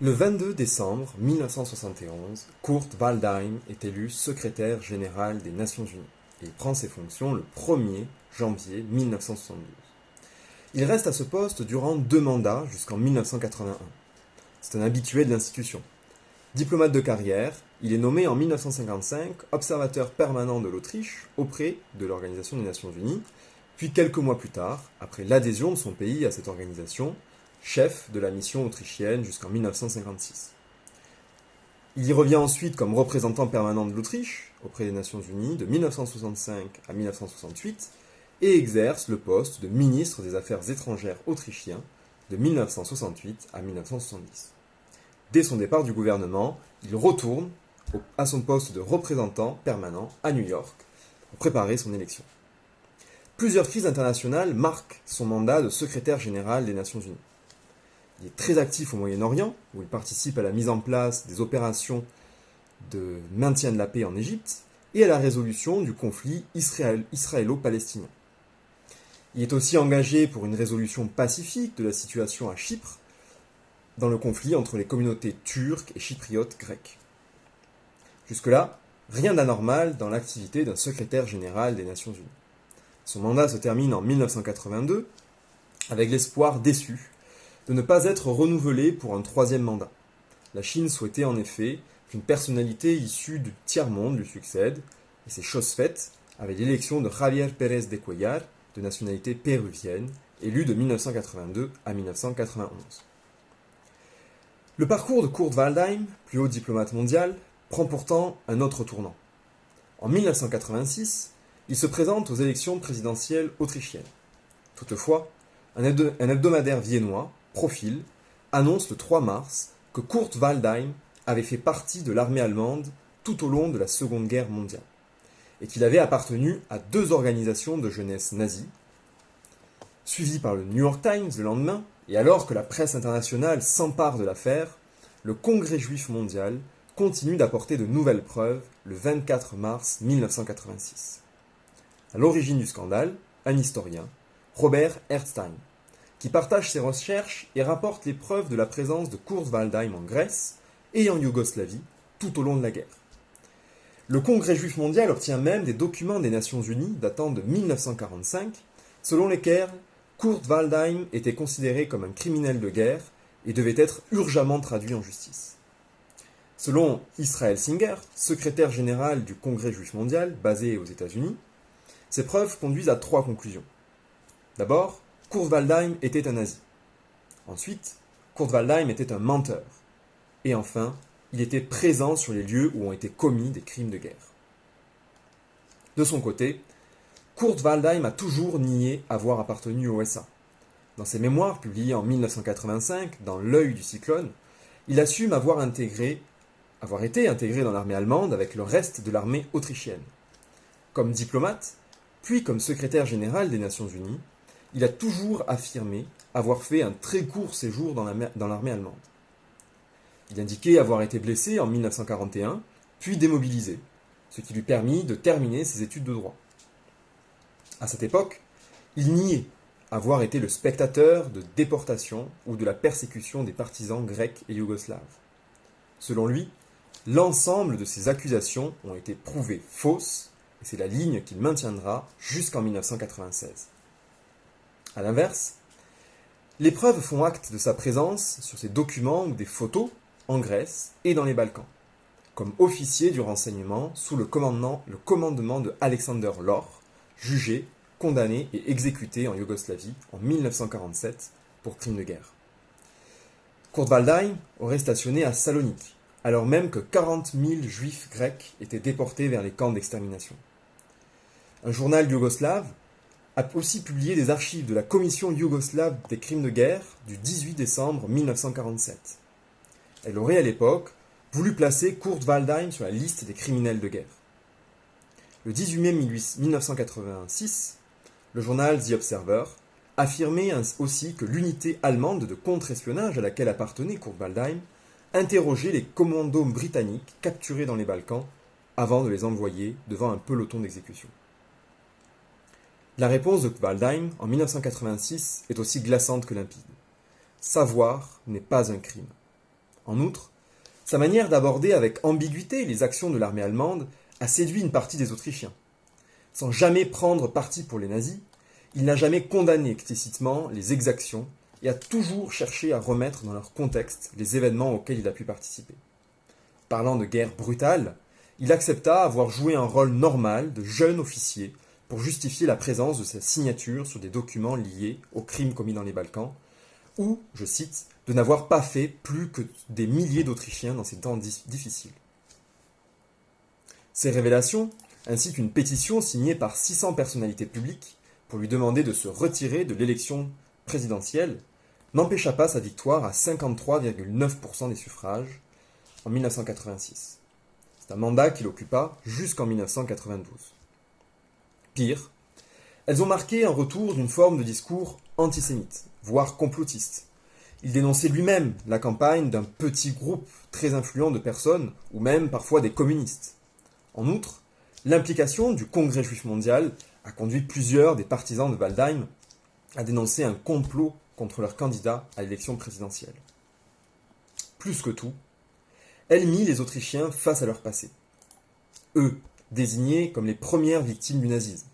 Le 22 décembre 1971, Kurt Waldheim est élu secrétaire général des Nations Unies et il prend ses fonctions le 1er janvier 1972. Il reste à ce poste durant 2 mandats jusqu'en 1981. C'est un habitué de l'institution. Diplomate de carrière, il est nommé en 1955 observateur permanent de l'Autriche auprès de l'Organisation des Nations Unies, puis quelques mois plus tard, après l'adhésion de son pays à cette organisation, chef de la mission autrichienne jusqu'en 1956. Il y revient ensuite comme représentant permanent de l'Autriche auprès des Nations Unies de 1965 à 1968 et exerce le poste de ministre des Affaires étrangères autrichien de 1968 à 1970. Dès son départ du gouvernement, il retourne à son poste de représentant permanent à New York pour préparer son élection. Plusieurs crises internationales marquent son mandat de secrétaire général des Nations Unies. Il est très actif au Moyen-Orient, où il participe à la mise en place des opérations de maintien de la paix en Égypte et à la résolution du conflit israélo-palestinien. Il est aussi engagé pour une résolution pacifique de la situation à Chypre, dans le conflit entre les communautés turques et chypriotes grecques. Jusque-là, rien d'anormal dans l'activité d'un secrétaire général des Nations Unies. Son mandat se termine en 1982, avec l'espoir déçu de ne pas être renouvelé pour un 3e mandat. La Chine souhaitait en effet qu'une personnalité issue du tiers-monde lui succède, et c'est chose faite avec l'élection de Javier Pérez de Cuellar, de nationalité péruvienne, élu de 1982 à 1991. Le parcours de Kurt Waldheim, plus haut diplomate mondial, prend pourtant un autre tournant. En 1986, il se présente aux élections présidentielles autrichiennes. Toutefois, un hebdomadaire viennois, Profil, annonce le 3 mars que Kurt Waldheim avait fait partie de l'armée allemande tout au long de la Seconde Guerre mondiale et qu'il avait appartenu à 2 organisations de jeunesse nazies, suivies par le New York Times le lendemain, et alors que la presse internationale s'empare de l'affaire, le Congrès juif mondial continue d'apporter de nouvelles preuves le 24 mars 1986. À l'origine du scandale, un historien, Robert Erzstein, qui partage ses recherches et rapporte les preuves de la présence de Kurt Waldheim en Grèce et en Yougoslavie tout au long de la guerre. Le Congrès juif mondial obtient même des documents des Nations Unies datant de 1945, selon lesquels Kurt Waldheim était considéré comme un criminel de guerre et devait être urgemment traduit en justice. Selon Israel Singer, secrétaire général du Congrès juif mondial basé aux États-Unis, ces preuves conduisent à 3 conclusions. D'abord, Kurt Waldheim était un nazi. Ensuite, Kurt Waldheim était un menteur. Et enfin, il était présent sur les lieux où ont été commis des crimes de guerre. De son côté, Kurt Waldheim a toujours nié avoir appartenu au SA. Dans ses mémoires publiées en 1985, dans L'œil du cyclone, il assume avoir été intégré dans l'armée allemande avec le reste de l'armée autrichienne. Comme diplomate, puis comme secrétaire général des Nations Unies, il a toujours affirmé avoir fait un très court séjour dans l'armée allemande. Il indiquait avoir été blessé en 1941, puis démobilisé, ce qui lui permit de terminer ses études de droit. À cette époque, il niait avoir été le spectateur de déportation ou de la persécution des partisans grecs et yougoslaves. Selon lui, l'ensemble de ces accusations ont été prouvées fausses, et c'est la ligne qu'il maintiendra jusqu'en 1996. A l'inverse, les preuves font acte de sa présence sur ces documents ou des photos en Grèce et dans les Balkans, comme officier du renseignement sous le commandement de Alexander Lor, jugé, condamné et exécuté en Yougoslavie en 1947 pour crimes de guerre. Kurt Waldheim aurait stationné à Salonique, alors même que 40 000 juifs grecs étaient déportés vers les camps d'extermination. Un journal yougoslave a aussi publié des archives de la Commission yougoslave des crimes de guerre du 18 décembre 1947. Elle aurait à l'époque voulu placer Kurt Waldheim sur la liste des criminels de guerre. Le 18 mai 1986, le journal The Observer affirmait aussi que l'unité allemande de contre-espionnage à laquelle appartenait Kurt Waldheim interrogeait les commandos britanniques capturés dans les Balkans avant de les envoyer devant un peloton d'exécution. La réponse de Waldheim en 1986 est aussi glaçante que limpide. Savoir n'est pas un crime. En outre, sa manière d'aborder avec ambiguïté les actions de l'armée allemande a séduit une partie des Autrichiens. Sans jamais prendre parti pour les nazis, il n'a jamais condamné explicitement les exactions et a toujours cherché à remettre dans leur contexte les événements auxquels il a pu participer. Parlant de guerre brutale, il accepta avoir joué un rôle normal de jeune officier pour justifier la présence de sa signature sur des documents liés aux crimes commis dans les Balkans, ou, je cite, de n'avoir pas fait plus que des milliers d'Autrichiens dans ces temps difficiles. Ces révélations, ainsi qu'une pétition signée par 600 personnalités publiques pour lui demander de se retirer de l'élection présidentielle, n'empêcha pas sa victoire à 53,9% des suffrages en 1986. C'est un mandat qu'il occupa jusqu'en 1992. Pire, elles ont marqué un retour d'une forme de discours antisémite, voire complotiste. Il dénonçait lui-même la campagne d'un petit groupe très influent de personnes, ou même parfois des communistes. En outre, l'implication du Congrès juif mondial a conduit plusieurs des partisans de Waldheim à dénoncer un complot contre leur candidat à l'élection présidentielle. Plus que tout, elle mit les Autrichiens face à leur passé. Eux, désignés comme les premières victimes du nazisme,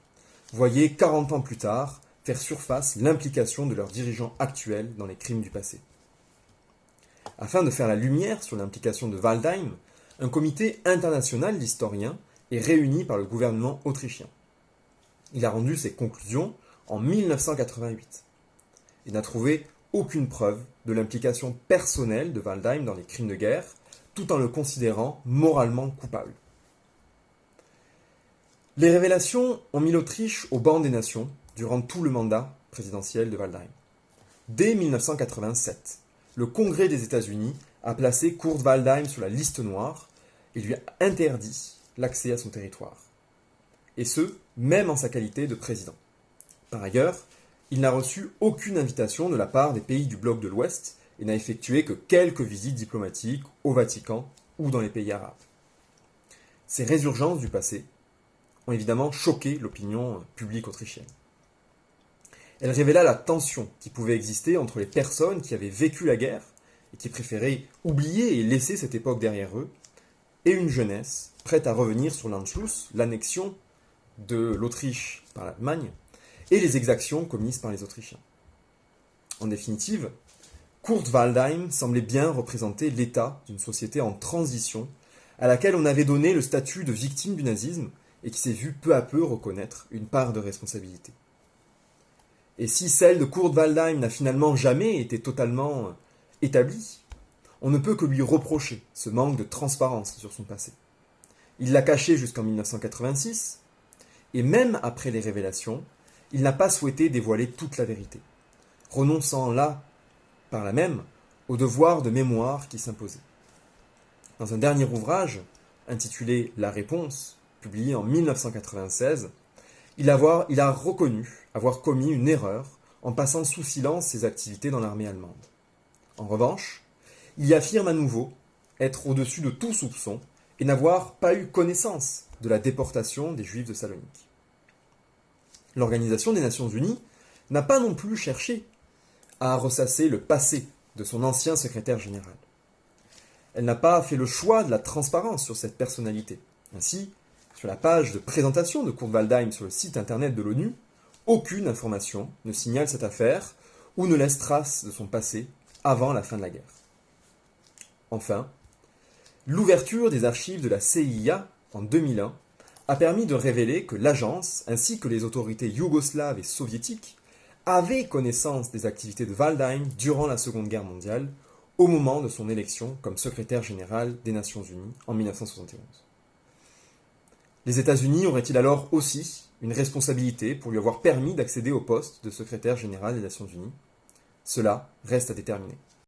voyaient 40 ans plus tard faire surface l'implication de leurs dirigeants actuels dans les crimes du passé. Afin de faire la lumière sur l'implication de Waldheim, un comité international d'historiens est réuni par le gouvernement autrichien. Il a rendu ses conclusions en 1988 et n'a trouvé aucune preuve de l'implication personnelle de Waldheim dans les crimes de guerre, tout en le considérant moralement coupable. Les révélations ont mis l'Autriche au banc des nations durant tout le mandat présidentiel de Waldheim. Dès 1987, le Congrès des États-Unis a placé Kurt Waldheim sur la liste noire et lui a interdit l'accès à son territoire. Et ce, même en sa qualité de président. Par ailleurs, il n'a reçu aucune invitation de la part des pays du bloc de l'Ouest et n'a effectué que quelques visites diplomatiques au Vatican ou dans les pays arabes. Ces résurgences du passé ont évidemment choqué l'opinion publique autrichienne. Elle révéla la tension qui pouvait exister entre les personnes qui avaient vécu la guerre et qui préféraient oublier et laisser cette époque derrière eux, et une jeunesse prête à revenir sur l'Anschluss, l'annexion de l'Autriche par l'Allemagne, et les exactions commises par les Autrichiens. En définitive, Kurt Waldheim semblait bien représenter l'état d'une société en transition à laquelle on avait donné le statut de victime du nazisme et qui s'est vu peu à peu reconnaître une part de responsabilité. Et si celle de Kurt Waldheim n'a finalement jamais été totalement établie, on ne peut que lui reprocher ce manque de transparence sur son passé. Il l'a caché jusqu'en 1986, et même après les révélations, il n'a pas souhaité dévoiler toute la vérité, renonçant là, par là même, au devoir de mémoire qui s'imposait. Dans un dernier ouvrage, intitulé La Réponse, publié en 1996, il a reconnu avoir commis une erreur en passant sous silence ses activités dans l'armée allemande. En revanche, il y affirme à nouveau être au-dessus de tout soupçon et n'avoir pas eu connaissance de la déportation des Juifs de Salonique. L'Organisation des Nations Unies n'a pas non plus cherché à ressasser le passé de son ancien secrétaire général. Elle n'a pas fait le choix de la transparence sur cette personnalité. Ainsi, sur la page de présentation de Kurt Waldheim sur le site internet de l'ONU, aucune information ne signale cette affaire ou ne laisse trace de son passé avant la fin de la guerre. Enfin, l'ouverture des archives de la CIA en 2001 a permis de révéler que l'agence, ainsi que les autorités yougoslaves et soviétiques, avaient connaissance des activités de Waldheim durant la Seconde Guerre mondiale, au moment de son élection comme secrétaire général des Nations Unies en 1971. Les États-Unis auraient-ils alors aussi une responsabilité pour lui avoir permis d'accéder au poste de secrétaire général des Nations Unies ? Cela reste à déterminer.